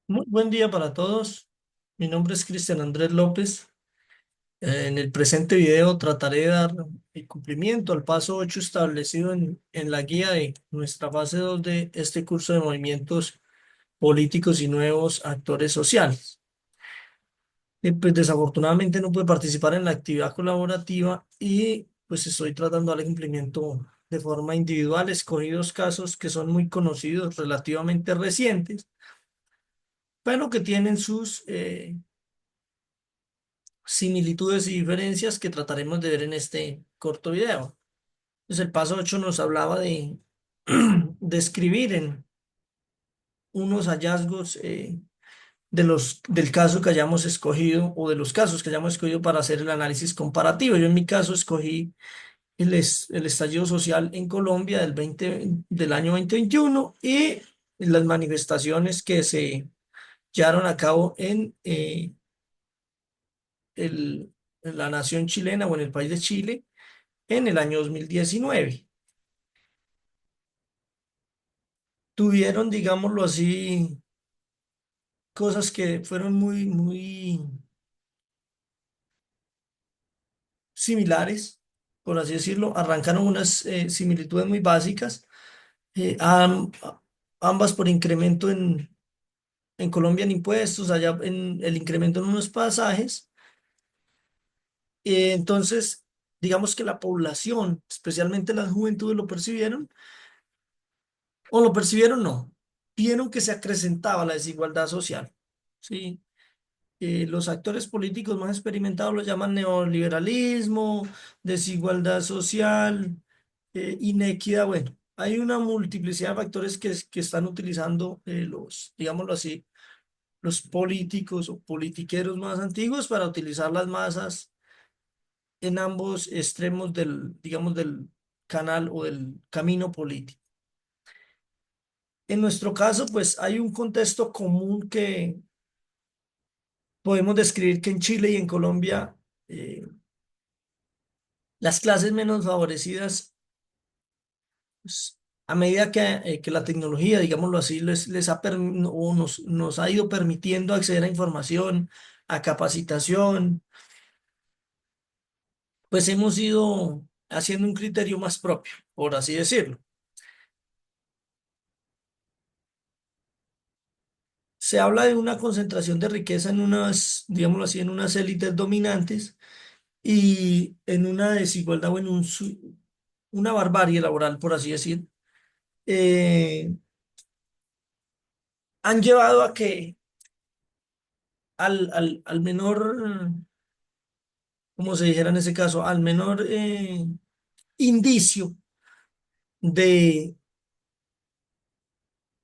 Muy buen día para todos. Mi nombre es Cristian Andrés López. En el presente video trataré de dar el cumplimiento al paso 8 establecido en la guía de nuestra fase 2 de este curso de movimientos políticos y nuevos actores sociales. Pues desafortunadamente no pude participar en la actividad colaborativa y pues estoy tratando de darle cumplimiento de forma individual. Escogí dos casos que son muy conocidos, relativamente recientes, pero que tienen sus similitudes y diferencias que trataremos de ver en este corto video. Pues el paso 8 nos hablaba de describir en unos hallazgos del caso que hayamos escogido o de los casos que hayamos escogido para hacer el análisis comparativo. Yo en mi caso escogí el estallido social en Colombia del año 2021 y las manifestaciones que se llevaron a cabo en la nación chilena o en el país de Chile en el año 2019. Tuvieron, digámoslo así, cosas que fueron muy similares, por así decirlo. Arrancaron unas similitudes muy básicas, ambas por incremento en Colombia en impuestos, allá en el incremento en unos pasajes. Entonces, digamos que la población, especialmente las juventudes, lo percibieron, o lo percibieron no, vieron que se acrecentaba la desigualdad social. ¿Sí? Los actores políticos más experimentados lo llaman neoliberalismo, desigualdad social, inequidad. Bueno, hay una multiplicidad de factores que están utilizando digámoslo así, los políticos o politiqueros más antiguos para utilizar las masas en ambos extremos digamos, del canal o del camino político. En nuestro caso, pues hay un contexto común que podemos describir que en Chile y en Colombia eh, las clases menos favorecidas, pues, a medida que la tecnología, digámoslo así, les ha o nos ha ido permitiendo acceder a información, a capacitación, pues hemos ido haciendo un criterio más propio, por así decirlo. Se habla de una concentración de riqueza en unas, digámoslo así, en unas élites dominantes y en una desigualdad o en una barbarie laboral, por así decir. eh, Han llevado a que al menor, como se dijera en ese caso, al menor indicio de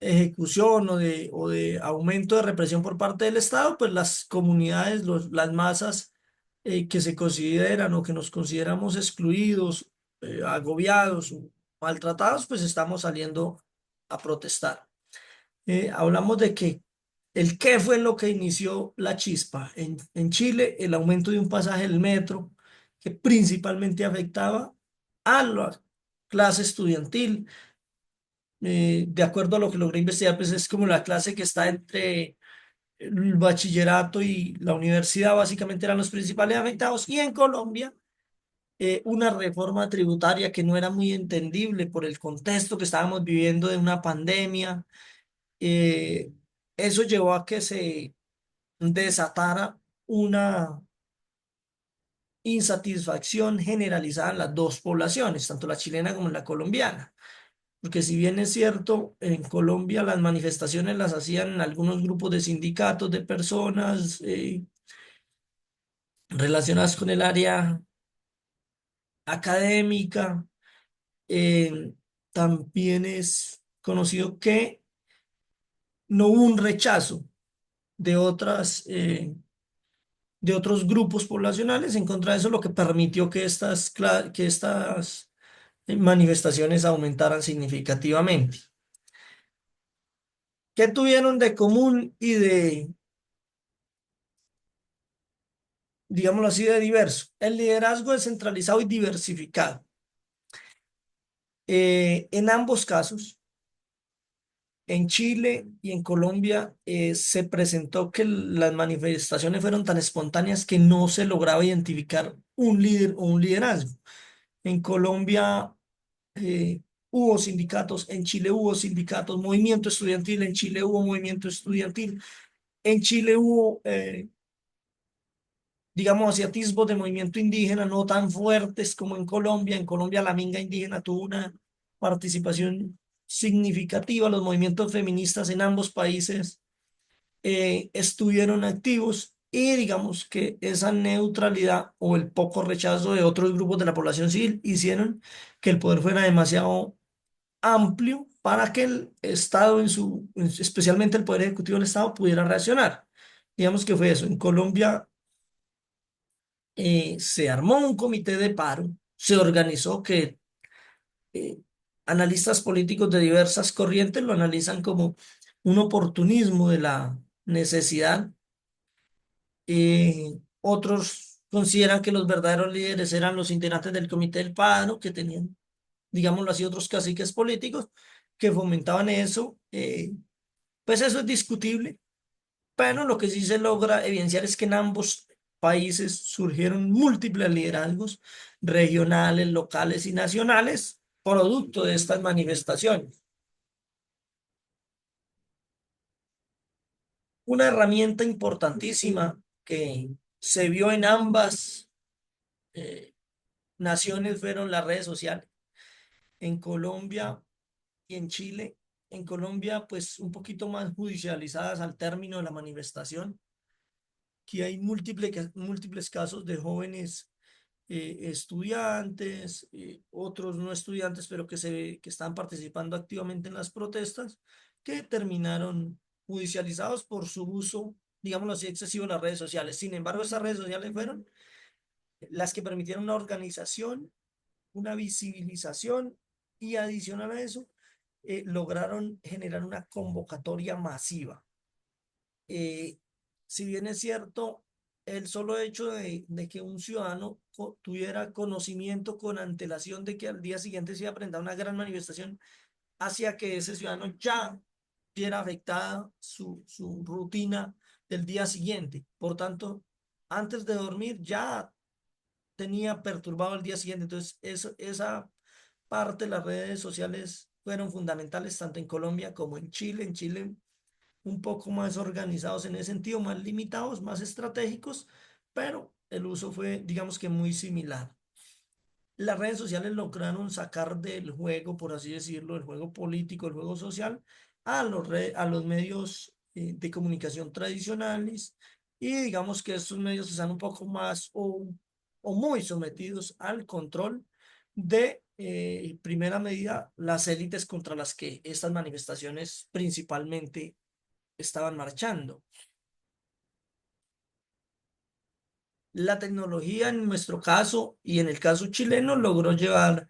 ejecución o de aumento de represión por parte del Estado, pues las comunidades, las masas que se consideran o que nos consideramos excluidos, agobiados o maltratados, pues estamos saliendo a protestar. Hablamos de que el qué fue lo que inició la chispa. En Chile, el aumento de un pasaje del metro que principalmente afectaba a la clase estudiantil. De acuerdo a lo que logré investigar, pues es como la clase que está entre el bachillerato y la universidad, básicamente eran los principales afectados. Y en Colombia, una reforma tributaria que no era muy entendible por el contexto que estábamos viviendo de una pandemia. eh, Eso llevó a que se desatara una insatisfacción generalizada en las dos poblaciones, tanto la chilena como la colombiana. Porque si bien es cierto, en Colombia las manifestaciones las hacían algunos grupos de sindicatos de personas relacionadas con el área académica, eh, también es conocido que no hubo un rechazo de de otros grupos poblacionales en contra de eso, lo que permitió que que estas manifestaciones aumentaran significativamente. ¿Qué tuvieron de común y digámoslo así, de diverso? El liderazgo descentralizado y diversificado. En ambos casos, En Chile y en Colombia se presentó que las manifestaciones fueron tan espontáneas que no se lograba identificar un líder o un liderazgo. En Colombia hubo sindicatos, en Chile hubo sindicatos, movimiento estudiantil, en Chile hubo movimiento estudiantil, en Chile hubo, digamos así, atisbos de movimiento indígena, no tan fuertes como en Colombia. En Colombia la minga indígena tuvo una participación significativa. Los movimientos feministas en ambos países estuvieron activos y digamos que esa neutralidad o el poco rechazo de otros grupos de la población civil hicieron que el poder fuera demasiado amplio para que el Estado, especialmente el Poder Ejecutivo del Estado, pudiera reaccionar. Digamos que fue eso. En Colombia se armó un comité de paro, se organizó que eh, analistas políticos de diversas corrientes lo analizan como un oportunismo de la necesidad. Otros consideran que los verdaderos líderes eran los integrantes del comité del paro, que tenían, digámoslo así, otros caciques políticos que fomentaban eso. Pues eso es discutible, pero lo que sí se logra evidenciar es que en ambos países surgieron múltiples liderazgos regionales, locales y nacionales, producto de estas manifestaciones. Una herramienta importantísima que se vio en ambas eh, naciones fueron las redes sociales. En Colombia y en Chile, en Colombia, pues un poquito más judicializadas al término de la manifestación, que hay múltiples casos de jóvenes estudiantes, otros no estudiantes, pero que están participando activamente en las protestas, que terminaron judicializados por su uso, digámoslo así, excesivo de las redes sociales. Sin embargo, esas redes sociales fueron las que permitieron una organización, una visibilización y adicional a eso, lograron generar una convocatoria masiva. eh, si bien es cierto, el solo hecho de que un ciudadano tuviera conocimiento con antelación de que al día siguiente se iba a presentar una gran manifestación, hacía que ese ciudadano ya viera afectada su rutina del día siguiente. Por tanto, antes de dormir ya tenía perturbado el día siguiente. Entonces, esa parte de las redes sociales fueron fundamentales tanto en Colombia como en Chile. En Chile un poco más organizados en ese sentido, más limitados, más estratégicos, pero el uso fue, digamos que muy similar. Las redes sociales lograron sacar del juego, por así decirlo, el juego político, el juego social, a los medios de comunicación tradicionales y digamos que estos medios están un poco más o muy sometidos al control de, primera medida, las élites contra las que estas manifestaciones principalmente estaban marchando. La tecnología en nuestro caso y en el caso chileno logró llevar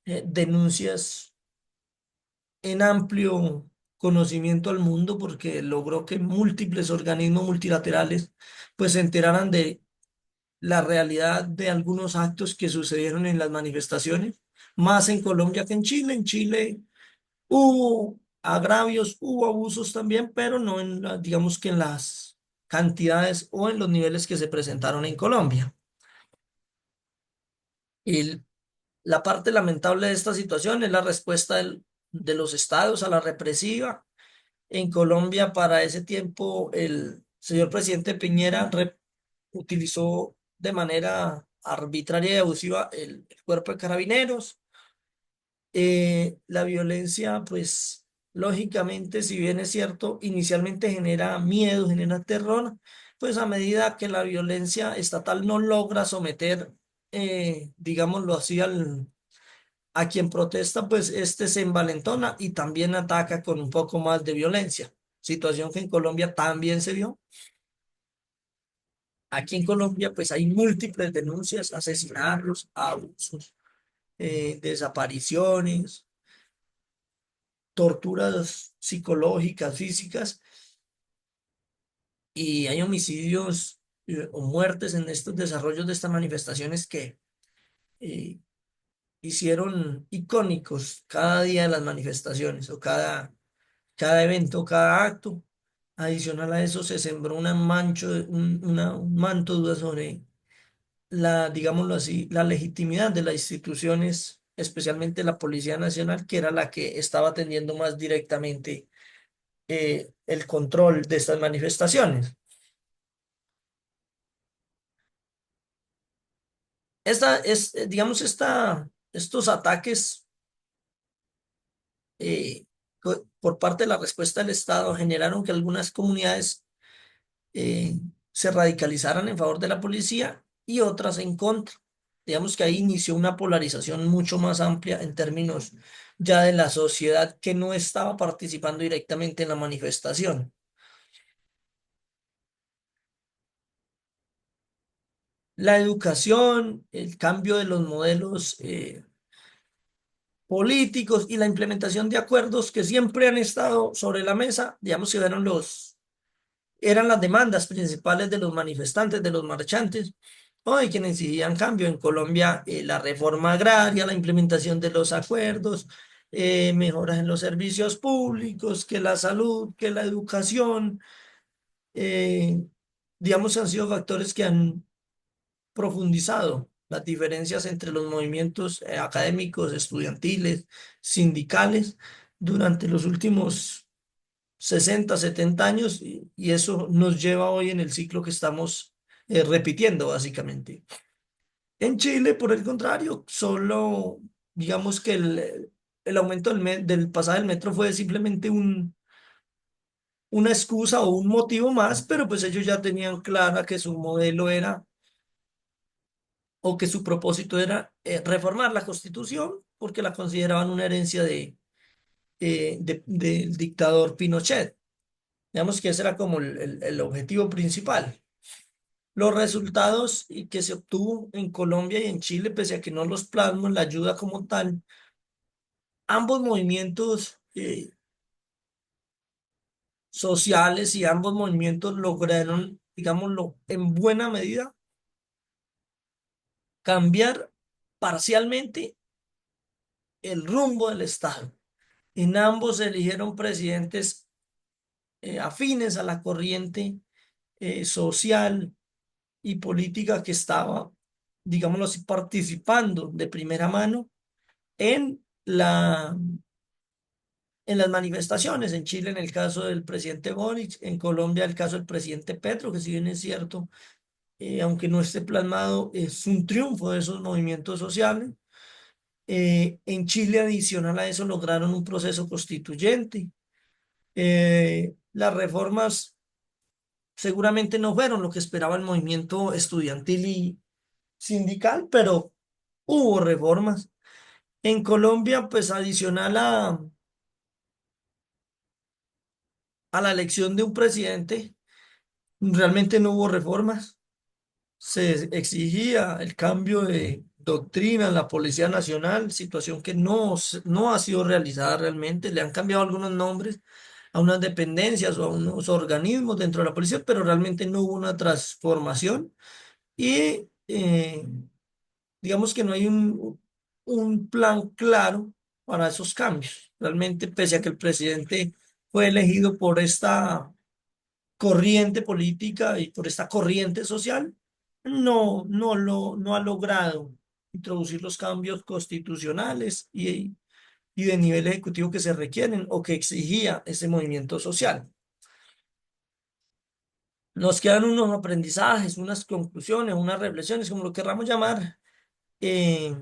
denuncias en amplio conocimiento al mundo porque logró que múltiples organismos multilaterales pues se enteraran de la realidad de algunos actos que sucedieron en las manifestaciones, más en Colombia que en Chile. En Chile hubo agravios, hubo abusos también, pero no en digamos que en las cantidades o en los niveles que se presentaron en Colombia. Y la parte lamentable de esta situación es la respuesta de los estados a la represiva. En Colombia, para ese tiempo, el señor presidente Piñera utilizó de manera arbitraria y abusiva el cuerpo de carabineros. La violencia, pues, lógicamente, si bien es cierto, inicialmente genera miedo, genera terror, pues a medida que la violencia estatal no logra someter, digámoslo así, a quien protesta, pues este se envalentona y también ataca con un poco más de violencia. Situación que en Colombia también se vio. Aquí en Colombia, pues hay múltiples denuncias, asesinatos, abusos, desapariciones, torturas psicológicas, físicas, y hay homicidios o muertes en estos desarrollos de estas manifestaciones que eh, hicieron icónicos cada día de las manifestaciones o cada cada evento, cada acto. Adicional a eso se sembró un manto de duda sobre la, digámoslo así, la legitimidad de las instituciones, especialmente la Policía Nacional, que era la que estaba teniendo más directamente el control de estas manifestaciones. Digamos, estos ataques por parte de la respuesta del Estado generaron que algunas comunidades eh, se radicalizaran en favor de la policía y otras en contra. Digamos que ahí inició una polarización mucho más amplia en términos ya de la sociedad que no estaba participando directamente en la manifestación. La educación, el cambio de los modelos políticos y la implementación de acuerdos que siempre han estado sobre la mesa, digamos que eran las demandas principales de los manifestantes, de los marchantes, o de quienes exigían cambio. En Colombia, la reforma agraria, la implementación de los acuerdos, mejoras en los servicios públicos, que la salud, que la educación, eh, digamos, han sido factores que han profundizado las diferencias entre los movimientos académicos, estudiantiles, sindicales, durante los últimos 60 70 años y eso nos lleva hoy en el ciclo que estamos repitiendo básicamente. En Chile, por el contrario, solo digamos que el aumento del pasaje del metro fue simplemente una excusa o un motivo más, pero pues ellos ya tenían clara que su modelo era o que su propósito era reformar la Constitución porque la consideraban una herencia del dictador Pinochet. Digamos que ese era como el objetivo principal. Los resultados y que se obtuvo en Colombia y en Chile, pese a que no los plasmo en la ayuda como tal, ambos movimientos sociales y ambos movimientos lograron, digámoslo, en buena medida cambiar parcialmente el rumbo del Estado. En ambos se eligieron presidentes afines a la corriente social y política que estaba, digámoslo así, participando de primera mano en en las manifestaciones. En Chile, en el caso del presidente Boric, en Colombia, el caso del presidente Petro, que si bien es cierto, aunque no esté plasmado, es un triunfo de esos movimientos sociales. En Chile, adicional a eso, lograron un proceso constituyente. Las reformas seguramente no fueron lo que esperaba el movimiento estudiantil y sindical, pero hubo reformas. En Colombia, pues adicional a la elección de un presidente, realmente no hubo reformas. Se exigía el cambio de doctrina en la Policía Nacional, situación que no ha sido realizada realmente. Le han cambiado algunos nombres a unas dependencias o a unos organismos dentro de la policía, pero realmente no hubo una transformación y digamos que no hay un plan claro para esos cambios. Realmente, pese a que el presidente fue elegido por esta corriente política y por esta corriente social, no ha logrado introducir los cambios constitucionales y de nivel ejecutivo que se requieren o que exigía ese movimiento social. Nos quedan unos aprendizajes, unas conclusiones, unas reflexiones, como lo querramos llamar, eh,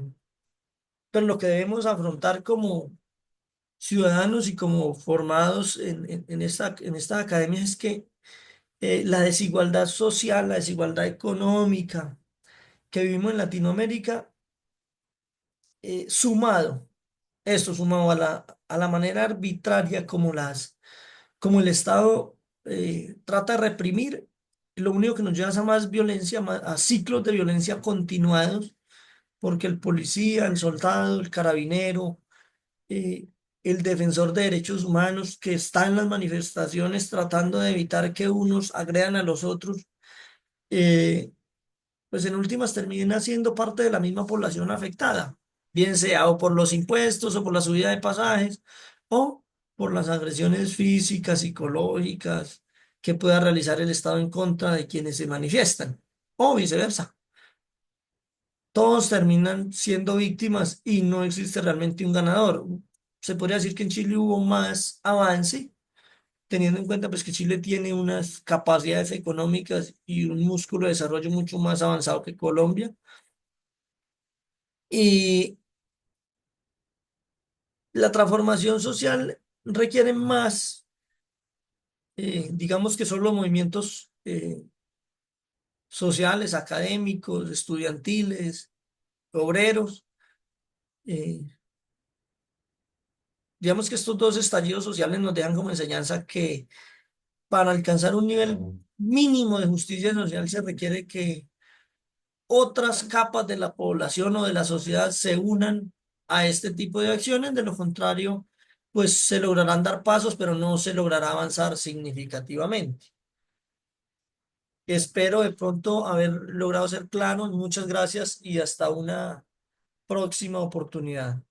pero lo que debemos afrontar como ciudadanos y como formados en esta academia es que la desigualdad social, la desigualdad económica que vivimos en Latinoamérica, sumado, esto sumado a a la manera arbitraria como el Estado trata de reprimir, lo único que nos lleva es a más violencia, a ciclos de violencia continuados, porque el policía, el soldado, el carabinero, eh, el defensor de derechos humanos que está en las manifestaciones tratando de evitar que unos agredan a los otros, eh, pues en últimas termina siendo parte de la misma población afectada, bien sea o por los impuestos o por la subida de pasajes o por las agresiones físicas, psicológicas que pueda realizar el Estado en contra de quienes se manifiestan, o viceversa. Todos terminan siendo víctimas y no existe realmente un ganador. Se podría decir que en Chile hubo más avance, teniendo en cuenta pues que Chile tiene unas capacidades económicas y un músculo de desarrollo mucho más avanzado que Colombia. Y la transformación social requiere más, digamos que solo movimientos sociales, académicos, estudiantiles, obreros. Eh, digamos que estos dos estallidos sociales nos dejan como enseñanza que para alcanzar un nivel mínimo de justicia social se requiere que otras capas de la población o de la sociedad se unan a este tipo de acciones. De lo contrario, pues se lograrán dar pasos, pero no se logrará avanzar significativamente. Espero de pronto haber logrado ser claro. Muchas gracias y hasta una próxima oportunidad.